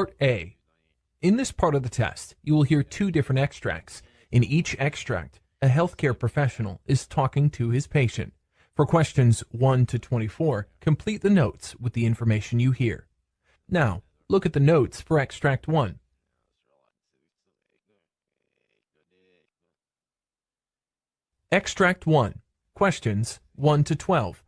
Part A. In this part of the test, you will hear two different extracts. In each extract, a healthcare professional is talking to his patient. For questions 1 to 24, complete the notes with the information you hear. Now, look at the notes for extract 1. Extract 1. Questions 1 to 12.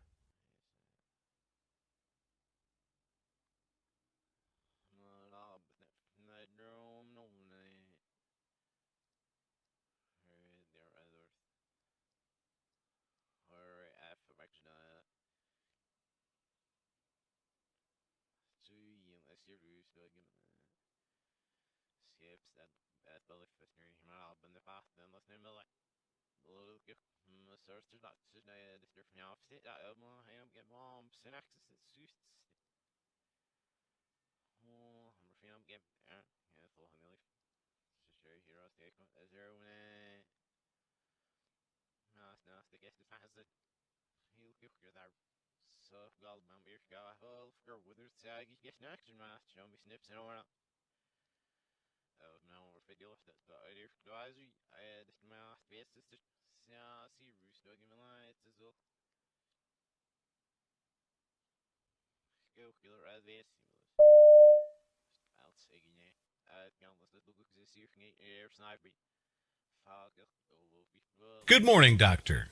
Good morning, Doctor.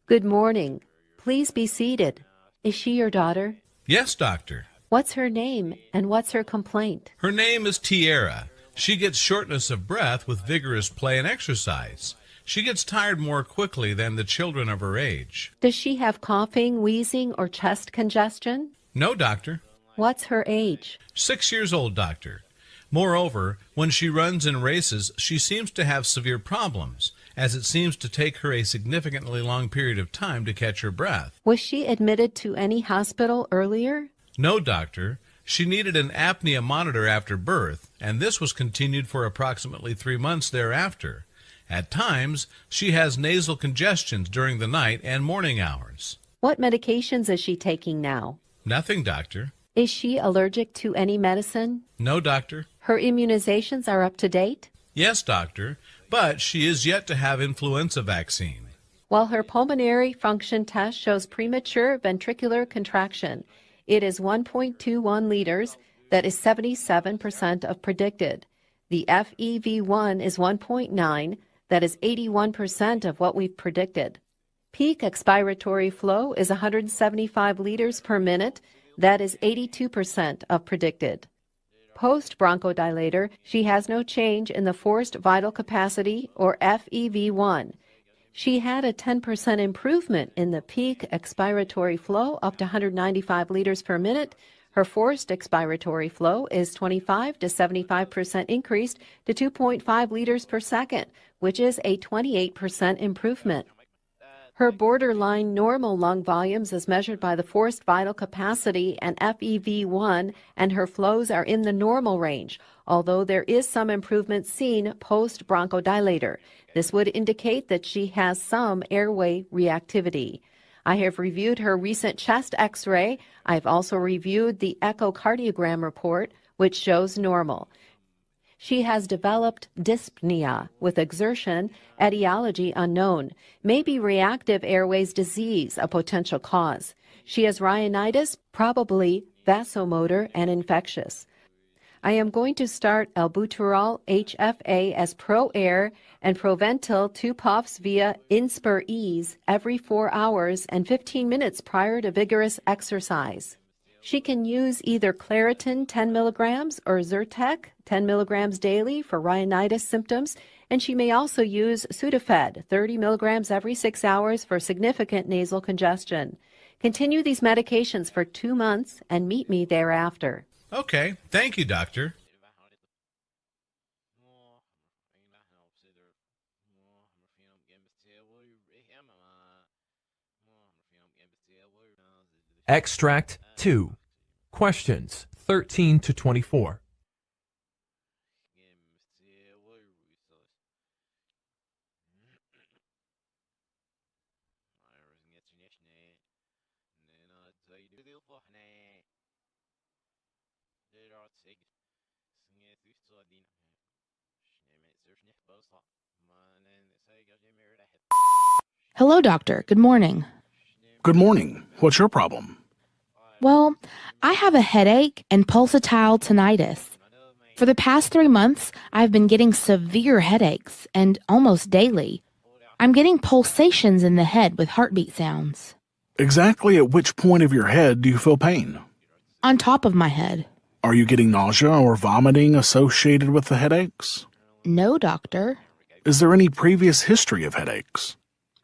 Good morning. Please be seated. Is she your daughter? Yes, Doctor. What's her name and what's her complaint? Her name is Tiara. She gets shortness of breath with vigorous play and exercise. She gets tired more quickly than the children of her age. Does she have coughing, wheezing, or chest congestion? No, Doctor. What's her age? 6 years old, Doctor. Moreover, when she runs in races, she seems to have severe problems, as it seems to take her a significantly long period of time to catch her breath. Was she admitted to any hospital earlier? No, Doctor. She needed an apnea monitor after birth, and this was continued for approximately 3 months thereafter. At times, she has nasal congestions during the night and morning hours. What medications is she taking now? Nothing, Doctor. Is she allergic to any medicine? No, Doctor. Her immunizations are up to date? Yes, Doctor, but she is yet to have influenza vaccine. While her pulmonary function test shows premature ventricular contraction, it is 1.21 liters, that is 77% of predicted. The FEV1 is 1.9, that is 81% of what we've predicted. Peak expiratory flow is 175 liters per minute, that is 82% of predicted. Post-bronchodilator, she has no change in the forced vital capacity, or FEV1. She had a 10% improvement in the peak expiratory flow up to 195 liters per minute. Her forced expiratory flow is 25 to 75% increased to 2.5 liters per second, which is a 28% improvement. Her borderline normal lung volumes as measured by the forced vital capacity and FEV1, and her flows are in the normal range, although there is some improvement seen post-bronchodilator. This would indicate that she has some airway reactivity. I have reviewed her recent chest x-ray. I've also reviewed the echocardiogram report, which shows normal. She has developed dyspnea with exertion, etiology unknown. Maybe reactive airways disease, a potential cause. She has rhinitis, probably vasomotor and infectious. I am going to start albuterol HFA as ProAir and Proventil 2 puffs via Inspir Ease every 4 hours and 15 minutes prior to vigorous exercise. She can use either Claritin 10 milligrams or Zyrtec 10 milligrams daily for rhinitis symptoms, and she may also use Sudafed 30 milligrams every 6 hours for significant nasal congestion. Continue these medications for 2 months and meet me thereafter. Okay, thank you, Doctor. Extract 2. Questions 13 to 24. Hello, doctor. Good morning. Good morning. What's your problem? Well, I have a headache and pulsatile tinnitus. For the past 3 months, I've been getting severe headaches, and almost daily. I'm getting pulsations in the head with heartbeat sounds. Exactly at which point of your head do you feel pain? On top of my head. Are you getting nausea or vomiting associated with the headaches? No, doctor. Is there any previous history of headaches?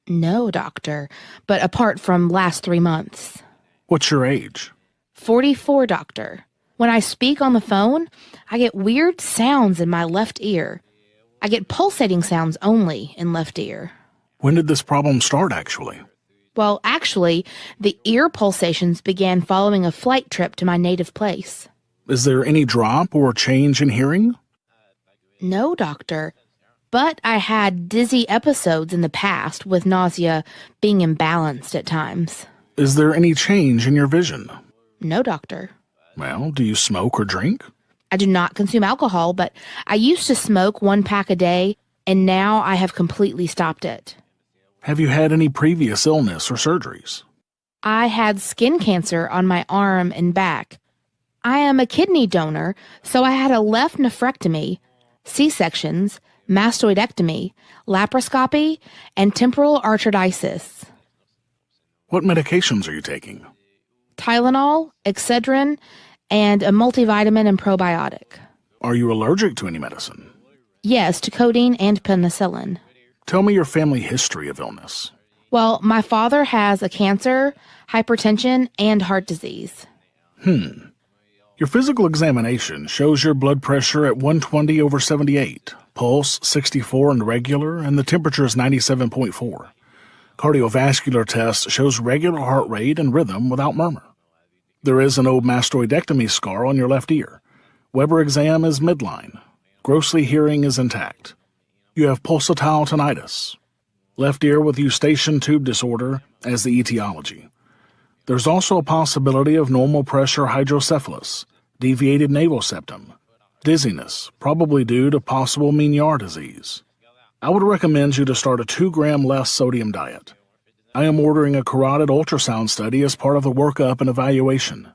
No, doctor. But apart from last 3 months. What's your age? 44, doctor. When I speak on the phone, I get weird sounds in my left ear. I get pulsating sounds only in left ear. When did this problem start, actually? Well, actually, the ear pulsations began following a flight trip to my native place. Is there any drop or change in hearing? No, doctor. But I had dizzy episodes in the past with nausea being imbalanced at times. Is there any change in your vision? No, doctor. Well, do you smoke or drink? I do not consume alcohol, but I used to smoke 1 pack a day, and now I have completely stopped it. Have you had any previous illness or surgeries? I had skin cancer on my arm and back. I am a kidney donor, so I had a left nephrectomy, C-sections, mastoidectomy, laparoscopy, and temporal arteritis. What medications are you taking? Tylenol, Excedrin, and a multivitamin and probiotic. Are you allergic to any medicine? Yes, to codeine and penicillin. Tell me your family history of illness. Well, my father has a cancer, hypertension, and heart disease. Your physical examination shows your blood pressure at 120/78, pulse 64 and regular, and the temperature is 97.4. Cardiovascular test shows regular heart rate and rhythm without murmur. There is an old mastoidectomy scar on your left ear. Weber exam is midline. Grossly hearing is intact. You have pulsatile tinnitus. Left ear with eustachian tube disorder as the etiology. There's also a possibility of normal pressure hydrocephalus, deviated naval septum, dizziness, probably due to possible Meniere disease. I would recommend you to start a 2-gram less sodium diet. I am ordering a carotid ultrasound study as part of the workup and evaluation.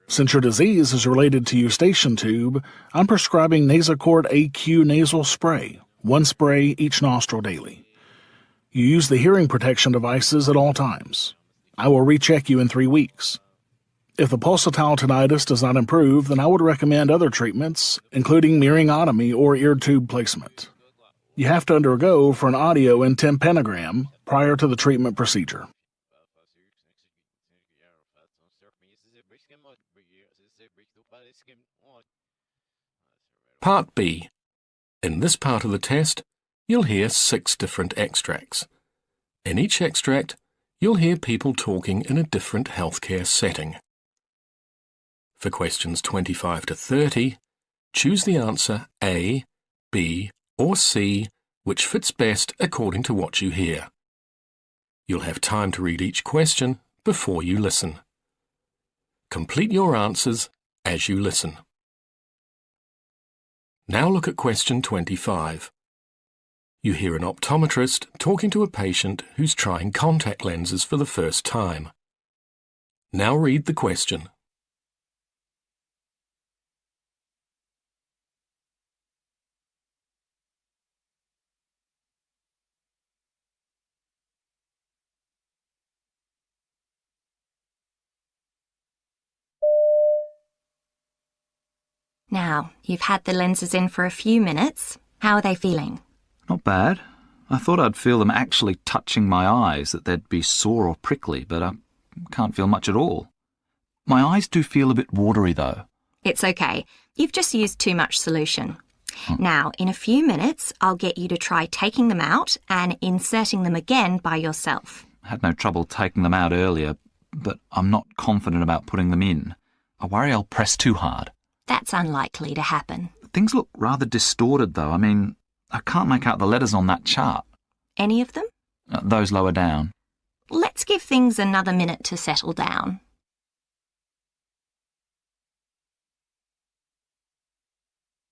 Since your disease is related to eustachian tube, I'm prescribing Nasacort AQ nasal spray, 1 spray each nostril daily. You use the hearing protection devices at all times. I will recheck you in 3 weeks. If the pulsatile tinnitus does not improve, then I would recommend other treatments, including myringotomy or ear tube placement. You have to undergo for an audio and tympanogram prior to the treatment procedure. Part B. In this part of the test, you'll hear 6 different extracts. In each extract, you'll hear people talking in a different healthcare setting. For questions 25 to 30, choose the answer A, B, or C, which fits best according to what you hear. You'll have time to read each question before you listen. Complete your answers as you listen. Now look at question 25. You hear an optometrist talking to a patient who's trying contact lenses for the first time. Now read the question. Now, you've had the lenses in for a few minutes. How are they feeling? Not bad. I thought I'd feel them actually touching my eyes, that they'd be sore or prickly, but I can't feel much at all. My eyes do feel a bit watery, though. It's okay. You've just used too much solution. Now, in a few minutes, I'll get you to try taking them out and inserting them again by yourself. I had no trouble taking them out earlier, but I'm not confident about putting them in. I worry I'll press too hard. That's unlikely to happen. Things look rather distorted, though. I mean, I can't make out the letters on that chart. Any of them? Those lower down. Let's give things another minute to settle down.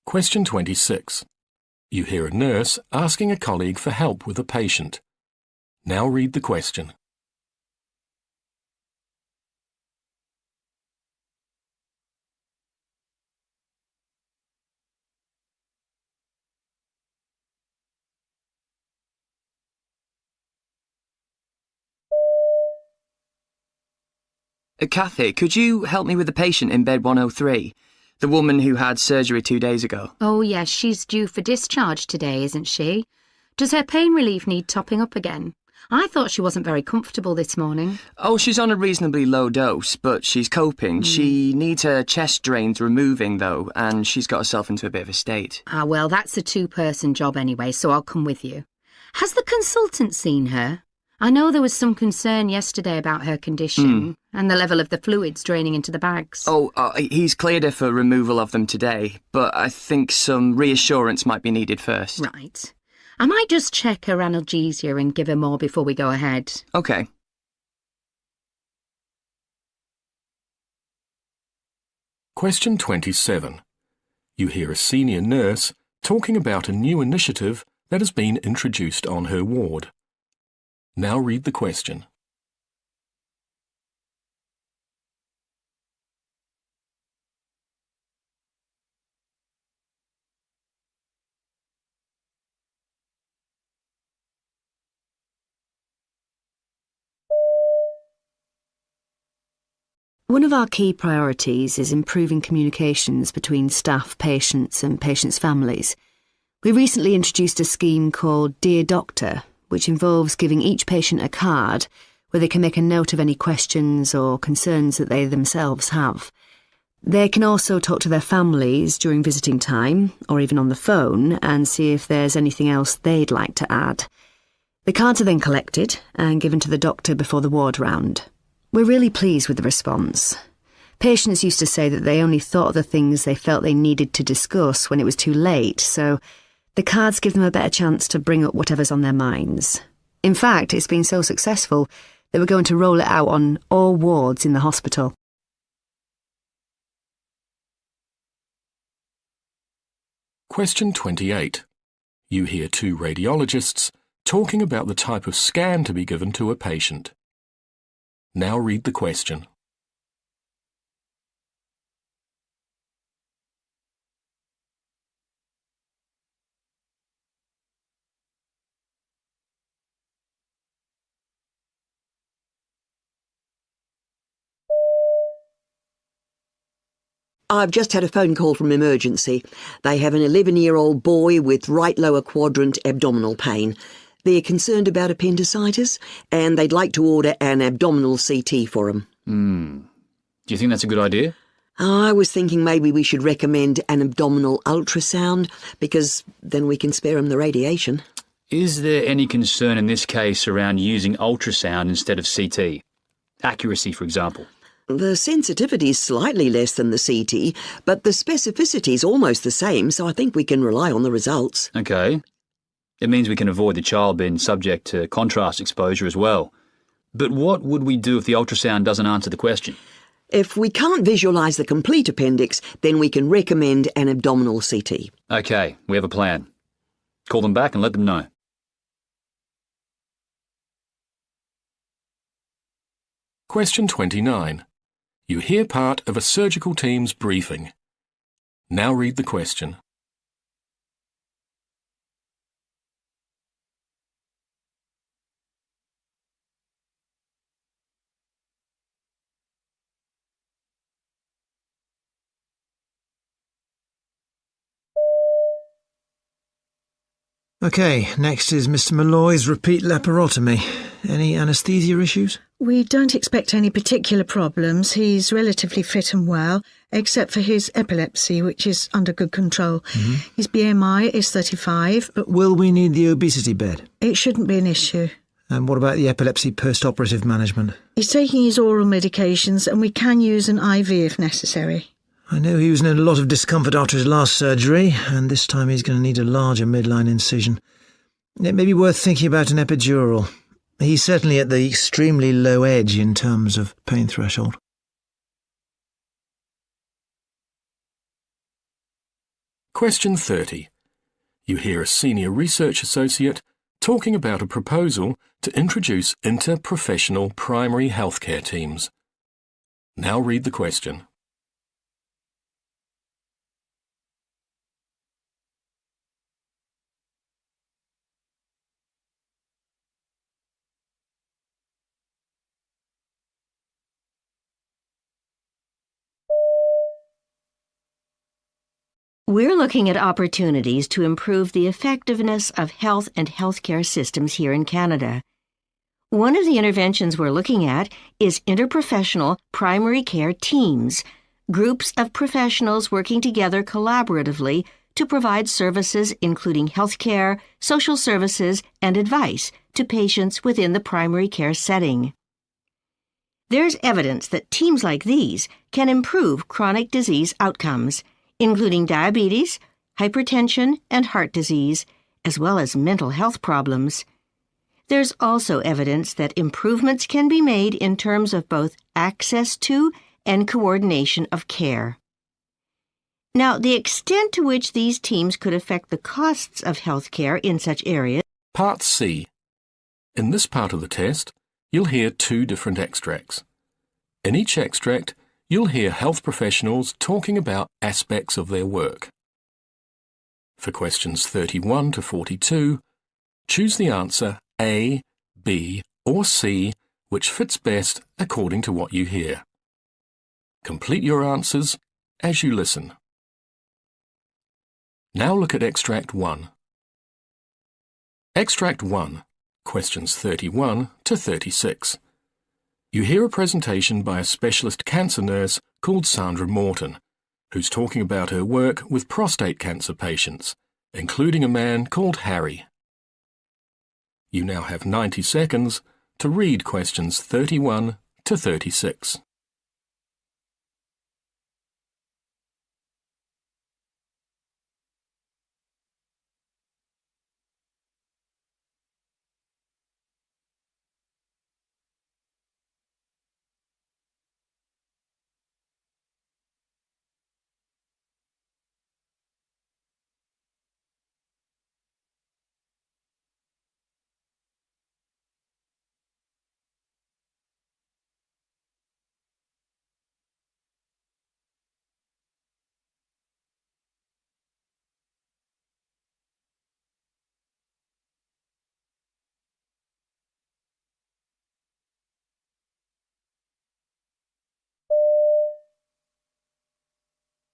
Question 26. You hear a nurse asking a colleague for help with a patient. Now read the question. Kathy, could you help me with the patient in bed 103? The woman who had surgery 2 days ago. Oh, yes, she's due for discharge today, isn't she? Does her pain relief need topping up again? I thought she wasn't very comfortable this morning. Oh, she's on a reasonably low dose, but she's coping. She needs her chest drains removing, though, and she's got herself into a bit of a state. Ah, well, that's a two-person job anyway, so I'll come with you. Has the consultant seen her? I know there was some concern yesterday about her condition and the level of the fluids draining into the bags. Oh, he's cleared her for removal of them today, but I think some reassurance might be needed first. Right. I might just check her analgesia and give her more before we go ahead. Okay. Question 27. You hear a senior nurse talking about a new initiative that has been introduced on her ward. Now read the question. One of our key priorities is improving communications between staff, patients and patients' families. We recently introduced a scheme called Dear Doctor, which involves giving each patient a card where they can make a note of any questions or concerns that they themselves have. They can also talk to their families during visiting time, or even on the phone, and see if there's anything else they'd like to add. The cards are then collected and given to the doctor before the ward round. We're really pleased with the response. Patients used to say that they only thought of the things they felt they needed to discuss when it was too late, so the cards give them a better chance to bring up whatever's on their minds. In fact, it's been so successful that we're going to roll it out on all wards in the hospital. Question 28. You hear two radiologists talking about the type of scan to be given to a patient. Now read the question. I've just had a phone call from emergency. They have an 11-year-old boy with right lower quadrant abdominal pain. They're concerned about appendicitis, and they'd like to order an abdominal CT for him. Do you think that's a good idea? I was thinking maybe we should recommend an abdominal ultrasound, because then we can spare him the radiation. Is there any concern in this case around using ultrasound instead of CT? Accuracy, for example. The sensitivity is slightly less than the CT, but the specificity is almost the same, so I think we can rely on the results. Okay. It means we can avoid the child being subject to contrast exposure as well. But what would we do if the ultrasound doesn't answer the question? If we can't visualise the complete appendix, then we can recommend an abdominal CT. Okay, we have a plan. Call them back and let them know. Question 29. You hear part of a surgical team's briefing. Now read the question. OK, next is Mr. Malloy's repeat laparotomy. Any anaesthesia issues? We don't expect any particular problems. He's relatively fit and well, except for his epilepsy, which is under good control. His BMI is 35. But will we need the obesity bed? It shouldn't be an issue. And what about the epilepsy post-operative management? He's taking his oral medications, and we can use an IV if necessary. I know he was in a lot of discomfort after his last surgery, and this time he's going to need a larger midline incision. It may be worth thinking about an epidural. He's certainly at the extremely low edge in terms of pain threshold. Question 30. You hear a senior research associate talking about a proposal to introduce interprofessional primary healthcare teams. Now read the question. We're looking at opportunities to improve the effectiveness of health and healthcare systems here in Canada. One of the interventions we're looking at is interprofessional primary care teams, groups of professionals working together collaboratively to provide services including healthcare, social services, and advice to patients within the primary care setting. There's evidence that teams like these can improve chronic disease outcomes, including diabetes, hypertension, and heart disease, as well as mental health problems. There's also evidence that improvements can be made in terms of both access to and coordination of care. Now, the extent to which these teams could affect the costs of healthcare in such areas. Part C. In this part of the test, you'll hear 2 different extracts. In each extract, you'll hear health professionals talking about aspects of their work. For questions 31 to 42, choose the answer A, B, or C, which fits best according to what you hear. Complete your answers as you listen. Now look at Extract 1. Extract 1, questions 31 to 36. You hear a presentation by a specialist cancer nurse called Sandra Morton, who's talking about her work with prostate cancer patients, including a man called Harry. You now have 90 seconds to read questions 31 to 36.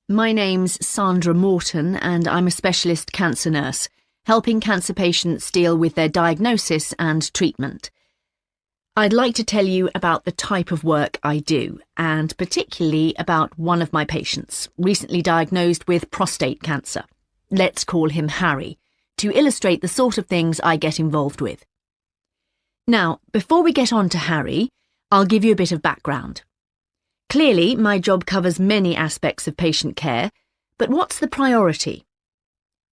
My name's Sandra Morton and I'm a specialist cancer nurse, helping cancer patients deal with their diagnosis and treatment. I'd like to tell you about the type of work I do, and particularly about one of my patients, recently diagnosed with prostate cancer. Let's call him Harry, to illustrate the sort of things I get involved with. Now, before we get on to Harry, I'll give you a bit of background. Clearly, my job covers many aspects of patient care, but what's the priority?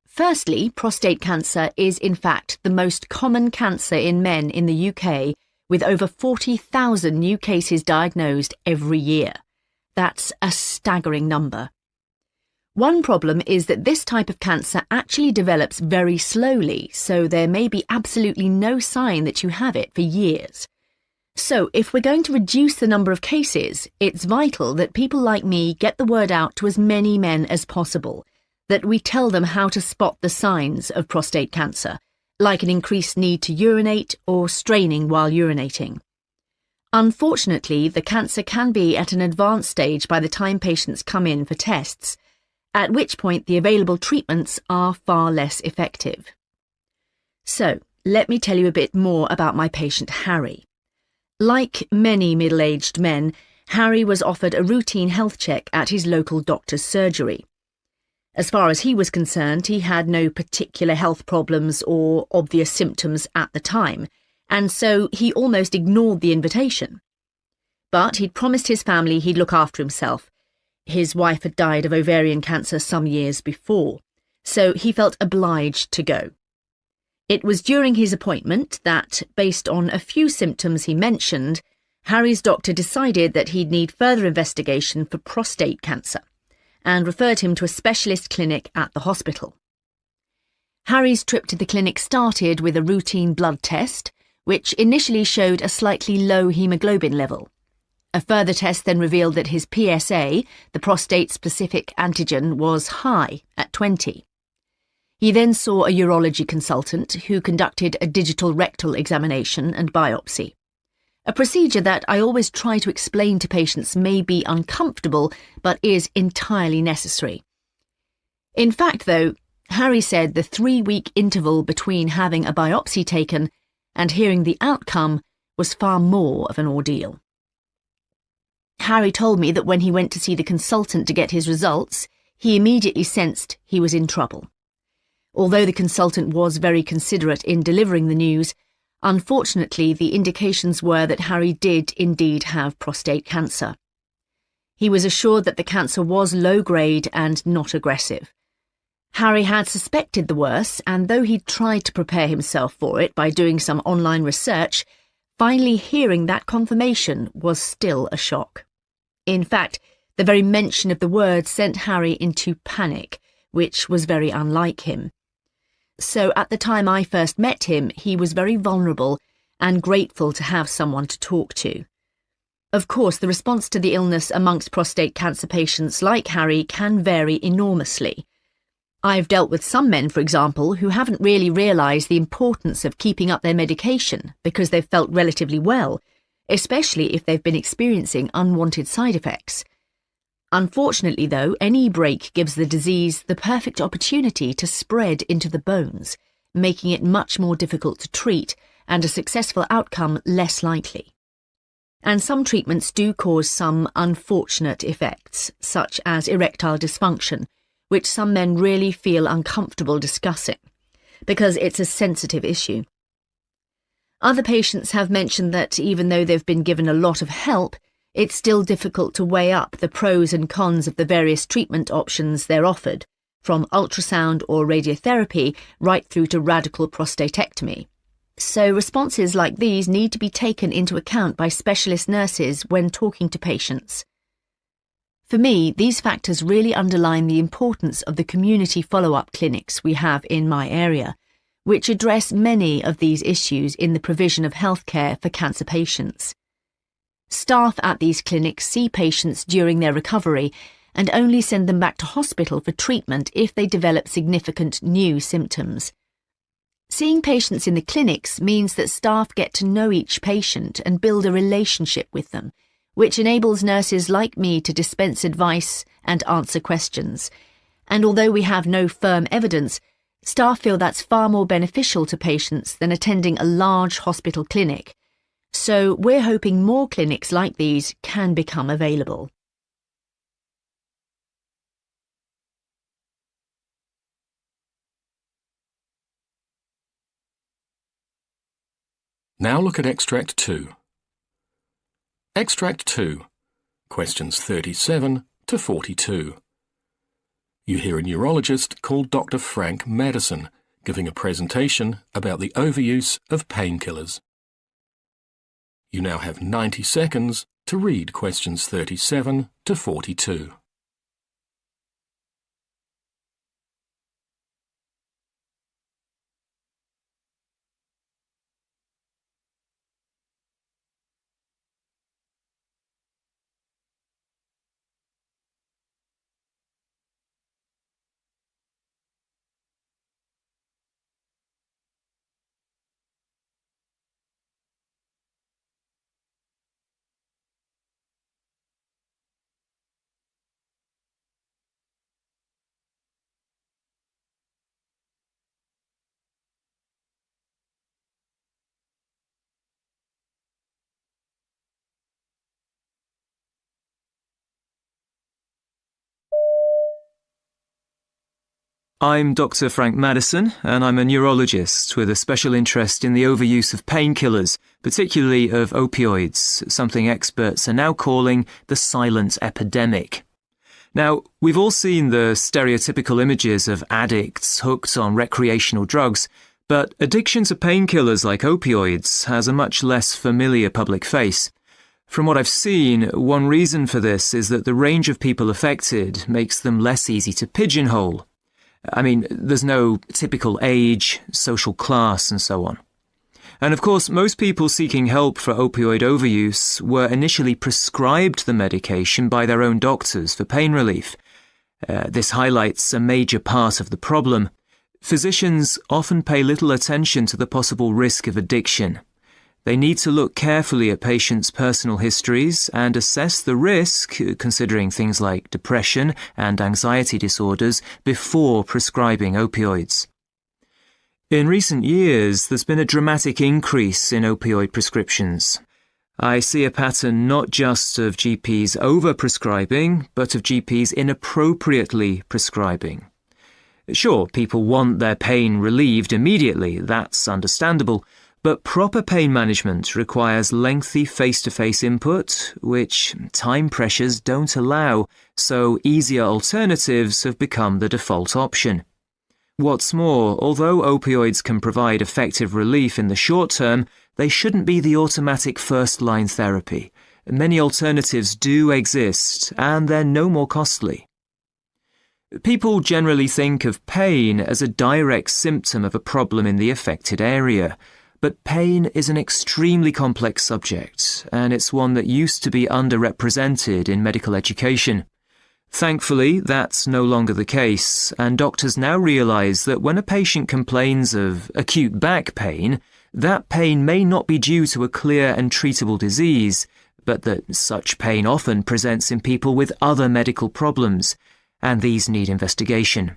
Firstly, prostate cancer is in fact the most common cancer in men in the UK, with over 40,000 new cases diagnosed every year. That's a staggering number. One problem is that this type of cancer actually develops very slowly, so there may be absolutely no sign that you have it for years. So, if we're going to reduce the number of cases, it's vital that people like me get the word out to as many men as possible, that we tell them how to spot the signs of prostate cancer, like an increased need to urinate or straining while urinating. Unfortunately, the cancer can be at an advanced stage by the time patients come in for tests, at which point the available treatments are far less effective. So, let me tell you a bit more about my patient Harry. Like many middle-aged men, Harry was offered a routine health check at his local doctor's surgery. As far as he was concerned, he had no particular health problems or obvious symptoms at the time, and so he almost ignored the invitation. But he'd promised his family he'd look after himself. His wife had died of ovarian cancer some years before, so he felt obliged to go. It was during his appointment that, based on a few symptoms he mentioned, Harry's doctor decided that he'd need further investigation for prostate cancer, and referred him to a specialist clinic at the hospital. Harry's trip to the clinic started with a routine blood test, which initially showed a slightly low hemoglobin level. A further test then revealed that his PSA, the prostate-specific antigen, was high at 20. He then saw a urology consultant who conducted a digital rectal examination and biopsy. A procedure that I always try to explain to patients may be uncomfortable, but is entirely necessary. In fact, though, Harry said the 3-week interval between having a biopsy taken and hearing the outcome was far more of an ordeal. Harry told me that when he went to see the consultant to get his results, he immediately sensed he was in trouble. Although the consultant was very considerate in delivering the news, unfortunately the indications were that Harry did indeed have prostate cancer. He was assured that the cancer was low-grade and not aggressive. Harry had suspected the worst, and though he'd tried to prepare himself for it by doing some online research, finally hearing that confirmation was still a shock. In fact, the very mention of the word sent Harry into panic, which was very unlike him. So at the time I first met him, he was very vulnerable and grateful to have someone to talk to. Of course, the response to the illness amongst prostate cancer patients like Harry can vary enormously. I've dealt with some men, for example, who haven't really realised the importance of keeping up their medication because they've felt relatively well, especially if they've been experiencing unwanted side effects. Unfortunately, though, any break gives the disease the perfect opportunity to spread into the bones, making it much more difficult to treat and a successful outcome less likely. And some treatments do cause some unfortunate effects, such as erectile dysfunction, which some men really feel uncomfortable discussing, because it's a sensitive issue. Other patients have mentioned that even though they've been given a lot of help, it's still difficult to weigh up the pros and cons of the various treatment options they're offered, from ultrasound or radiotherapy right through to radical prostatectomy. So responses like these need to be taken into account by specialist nurses when talking to patients. For me, these factors really underline the importance of the community follow-up clinics we have in my area, which address many of these issues in the provision of healthcare for cancer patients. Staff at these clinics see patients during their recovery and only send them back to hospital for treatment if they develop significant new symptoms. Seeing patients in the clinics means that staff get to know each patient and build a relationship with them, which enables nurses like me to dispense advice and answer questions. And although we have no firm evidence, staff feel that's far more beneficial to patients than attending a large hospital clinic. So we're hoping more clinics like these can become available. Now look at Extract 2. Extract 2, questions 37 to 42. You hear a neurologist called Dr. Frank Madison giving a presentation about the overuse of painkillers. You now have 90 seconds to read questions 37 to 42. I'm Dr. Frank Madison, and I'm a neurologist with a special interest in the overuse of painkillers, particularly of opioids, something experts are now calling the silent epidemic. Now, we've all seen the stereotypical images of addicts hooked on recreational drugs, but addiction to painkillers like opioids has a much less familiar public face. From what I've seen, one reason for this is that the range of people affected makes them less easy to pigeonhole. I mean, there's no typical age, social class, and so on. And of course, most people seeking help for opioid overuse were initially prescribed the medication by their own doctors for pain relief. This highlights a major part of the problem. Physicians often pay little attention to the possible risk of addiction. They need to look carefully at patients' personal histories and assess the risk, considering things like depression and anxiety disorders, before prescribing opioids. In recent years, there's been a dramatic increase in opioid prescriptions. I see a pattern not just of GPs overprescribing, but of GPs inappropriately prescribing. Sure, people want their pain relieved immediately, that's understandable, but proper pain management requires lengthy face-to-face input, which time pressures don't allow, so easier alternatives have become the default option. What's more, although opioids can provide effective relief in the short term, they shouldn't be the automatic first-line therapy. Many alternatives do exist, and they're no more costly. People generally think of pain as a direct symptom of a problem in the affected area. But pain is an extremely complex subject, and it's one that used to be underrepresented in medical education. Thankfully, that's no longer the case, and doctors now realize that when a patient complains of acute back pain, that pain may not be due to a clear and treatable disease, but that such pain often presents in people with other medical problems, and these need investigation.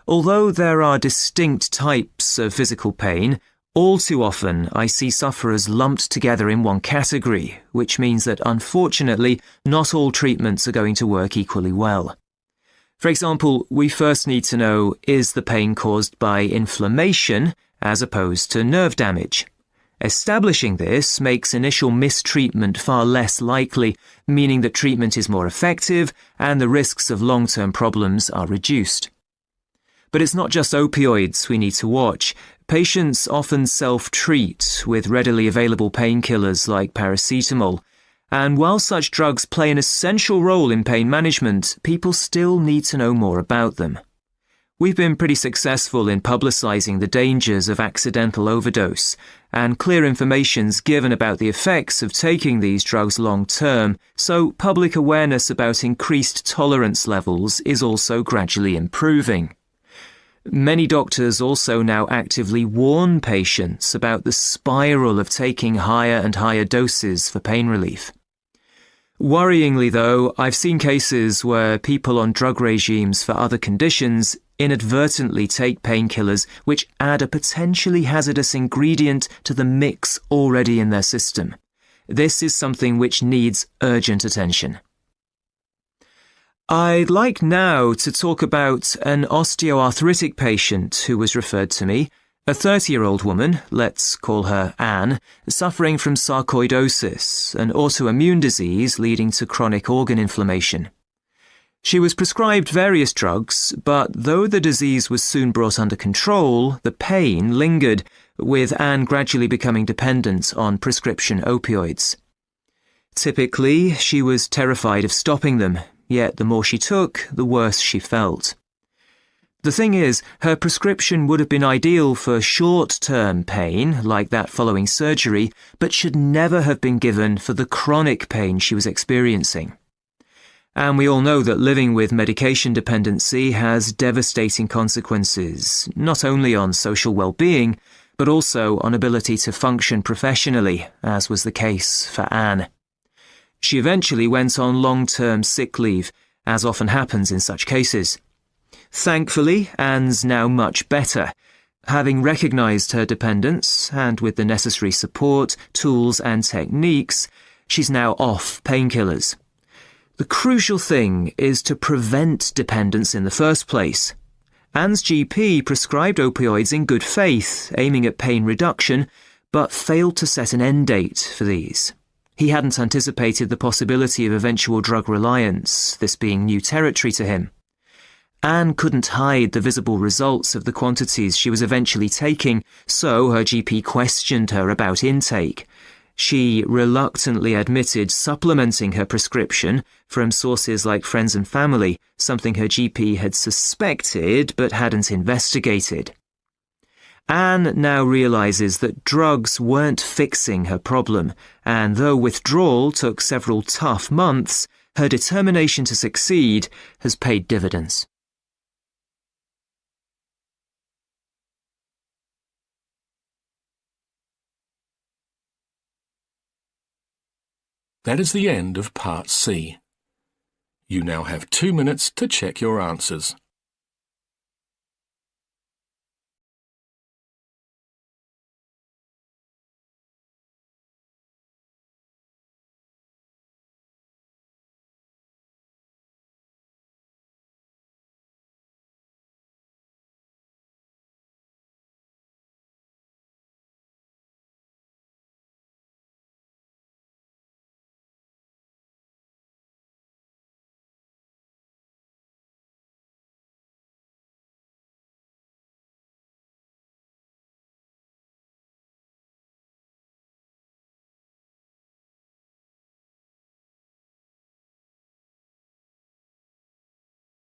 Although there are distinct types of physical pain, all too often, I see sufferers lumped together in one category, which means that, unfortunately, not all treatments are going to work equally well. For example, we first need to know, is the pain caused by inflammation as opposed to nerve damage? Establishing this makes initial mistreatment far less likely, meaning that treatment is more effective and the risks of long-term problems are reduced. But it's not just opioids we need to watch. Patients often self-treat with readily available painkillers like paracetamol, and while such drugs play an essential role in pain management, people still need to know more about them. We've been pretty successful in publicizing the dangers of accidental overdose, and clear information's given about the effects of taking these drugs long-term, so public awareness about increased tolerance levels is also gradually improving. Many doctors also now actively warn patients about the spiral of taking higher and higher doses for pain relief. Worryingly, though, I've seen cases where people on drug regimes for other conditions inadvertently take painkillers which add a potentially hazardous ingredient to the mix already in their system. This is something which needs urgent attention. I'd like now to talk about an osteoarthritic patient who was referred to me, a 30-year-old woman, let's call her Anne, suffering from sarcoidosis, an autoimmune disease leading to chronic organ inflammation. She was prescribed various drugs, but though the disease was soon brought under control, the pain lingered, with Anne gradually becoming dependent on prescription opioids. Typically, she was terrified of stopping them, yet the more she took, the worse she felt. The thing is, her prescription would have been ideal for short-term pain, like that following surgery, but should never have been given for the chronic pain she was experiencing. And we all know that living with medication dependency has devastating consequences, not only on social well-being, but also on ability to function professionally, as was the case for Anne. She eventually went on long-term sick leave, as often happens in such cases. Thankfully, Anne's now much better. Having recognised her dependence, and with the necessary support, tools and techniques, she's now off painkillers. The crucial thing is to prevent dependence in the first place. Anne's GP prescribed opioids in good faith, aiming at pain reduction, but failed to set an end date for these. He hadn't anticipated the possibility of eventual drug reliance, this being new territory to him. Anne couldn't hide the visible results of the quantities she was eventually taking, so her GP questioned her about intake. She reluctantly admitted supplementing her prescription from sources like friends and family, something her GP had suspected but hadn't investigated. Anne now realises that drugs weren't fixing her problem, and though withdrawal took several tough months, her determination to succeed has paid dividends. That is the end of Part C. You now have 2 minutes to check your answers.